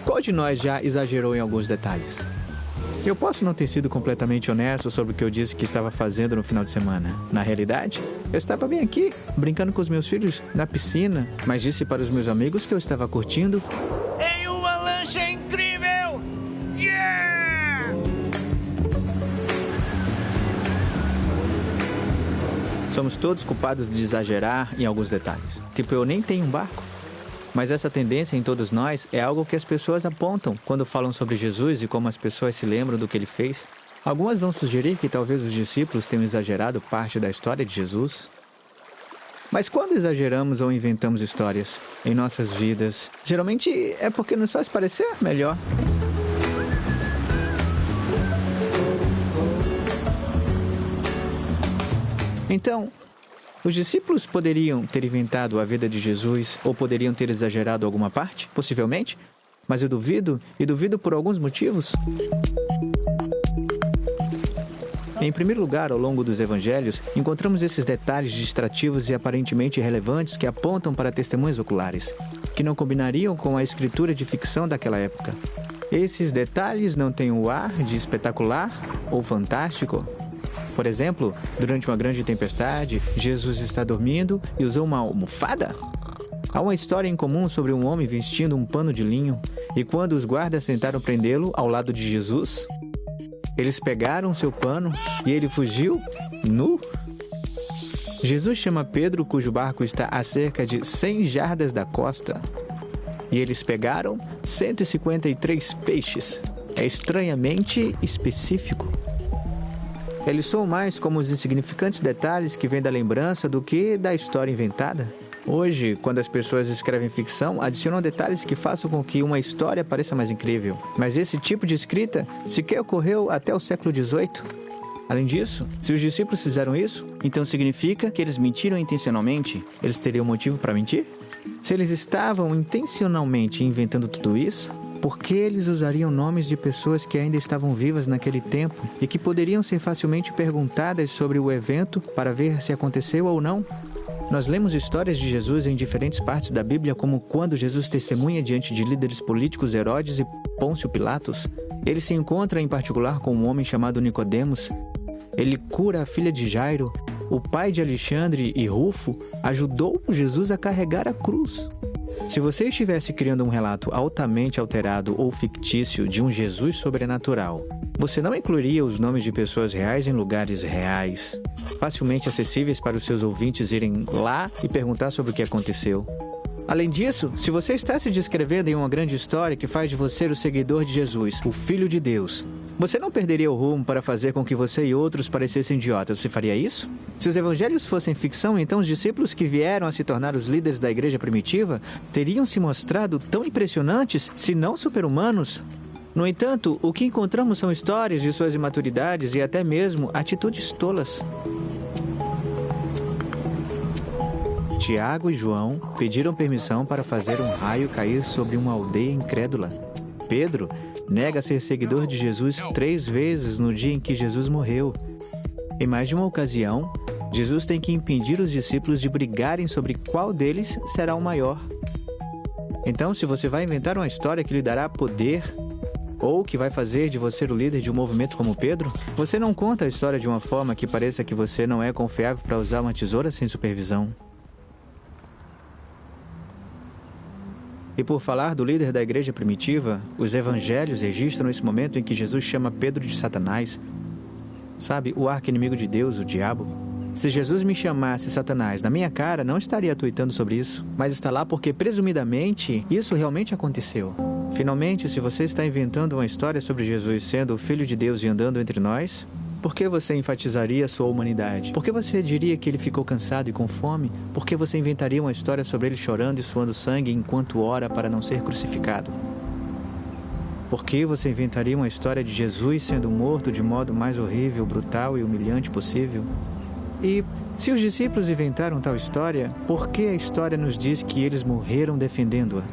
Qual de nós já exagerou em alguns detalhes? Eu posso não ter sido completamente honesto sobre o que eu disse que estava fazendo no final de semana. Na realidade, eu estava bem aqui, brincando com os meus filhos na piscina, mas disse para os meus amigos que eu estava curtindo em uma lancha incrível! Yeah! Somos todos culpados de exagerar em alguns detalhes. Tipo, eu nem tenho um barco. Mas essa tendência em todos nós é algo que as pessoas apontam quando falam sobre Jesus e como as pessoas se lembram do que ele fez. Algumas vão sugerir que talvez os discípulos tenham exagerado parte da história de Jesus. Mas quando exageramos ou inventamos histórias em nossas vidas, geralmente é porque nos faz parecer melhor. Então, os discípulos poderiam ter inventado a vida de Jesus ou poderiam ter exagerado alguma parte, possivelmente, mas eu duvido, e duvido por alguns motivos. Em primeiro lugar, ao longo dos evangelhos, encontramos esses detalhes distrativos e aparentemente irrelevantes que apontam para testemunhas oculares, que não combinariam com a escritura de ficção daquela época. Esses detalhes não têm o ar de espetacular ou fantástico. Por exemplo, durante uma grande tempestade, Jesus está dormindo e usou uma almofada? Há uma história em comum sobre um homem vestindo um pano de linho, e quando os guardas tentaram prendê-lo ao lado de Jesus, eles pegaram seu pano e ele fugiu nu? Jesus chama Pedro, cujo barco está a cerca de 100 jardas da costa, e eles pegaram 153 peixes. É estranhamente específico. Eles soam mais como os insignificantes detalhes que vêm da lembrança do que da história inventada. Hoje, quando as pessoas escrevem ficção, adicionam detalhes que façam com que uma história pareça mais incrível. Mas esse tipo de escrita sequer ocorreu até o século XVIII. Além disso, se os discípulos fizeram isso, então significa que eles mentiram intencionalmente? Eles teriam motivo para mentir? Se eles estavam intencionalmente inventando tudo isso, por que eles usariam nomes de pessoas que ainda estavam vivas naquele tempo e que poderiam ser facilmente perguntadas sobre o evento para ver se aconteceu ou não? Nós lemos histórias de Jesus em diferentes partes da Bíblia, como quando Jesus testemunha diante de líderes políticos Herodes e Pôncio Pilatos. Ele se encontra em particular com um homem chamado Nicodemos. Ele cura a filha de Jairo. O pai de Alexandre e Rufo ajudou Jesus a carregar a cruz. Se você estivesse criando um relato altamente alterado ou fictício de um Jesus sobrenatural, você não incluiria os nomes de pessoas reais em lugares reais, facilmente acessíveis para os seus ouvintes irem lá e perguntar sobre o que aconteceu. Além disso, se você está se descrevendo em uma grande história que faz de você o seguidor de Jesus, o Filho de Deus, você não perderia o rumo para fazer com que você e outros parecessem idiotas. Você faria isso? Se os evangelhos fossem ficção, então os discípulos que vieram a se tornar os líderes da igreja primitiva teriam se mostrado tão impressionantes, se não super-humanos. No entanto, o que encontramos são histórias de suas imaturidades e até mesmo atitudes tolas. Tiago e João pediram permissão para fazer um raio cair sobre uma aldeia incrédula. Pedro nega ser seguidor de Jesus 3 vezes no dia em que Jesus morreu. Em mais de uma ocasião, Jesus tem que impedir os discípulos de brigarem sobre qual deles será o maior. Então, se você vai inventar uma história que lhe dará poder, ou que vai fazer de você o líder de um movimento como Pedro, você não conta a história de uma forma que pareça que você não é confiável para usar uma tesoura sem supervisão. E por falar do líder da igreja primitiva, os evangelhos registram esse momento em que Jesus chama Pedro de Satanás. Sabe, o arqui-inimigo de Deus, o diabo. Se Jesus me chamasse Satanás na minha cara, não estaria tuitando sobre isso, mas está lá porque, presumidamente, isso realmente aconteceu. Finalmente, se você está inventando uma história sobre Jesus sendo o Filho de Deus e andando entre nós, por que você enfatizaria sua humanidade? Por que você diria que ele ficou cansado e com fome? Por que você inventaria uma história sobre ele chorando e suando sangue enquanto ora para não ser crucificado? Por que você inventaria uma história de Jesus sendo morto de modo mais horrível, brutal e humilhante possível? E, se os discípulos inventaram tal história, por que a história nos diz que eles morreram defendendo-a?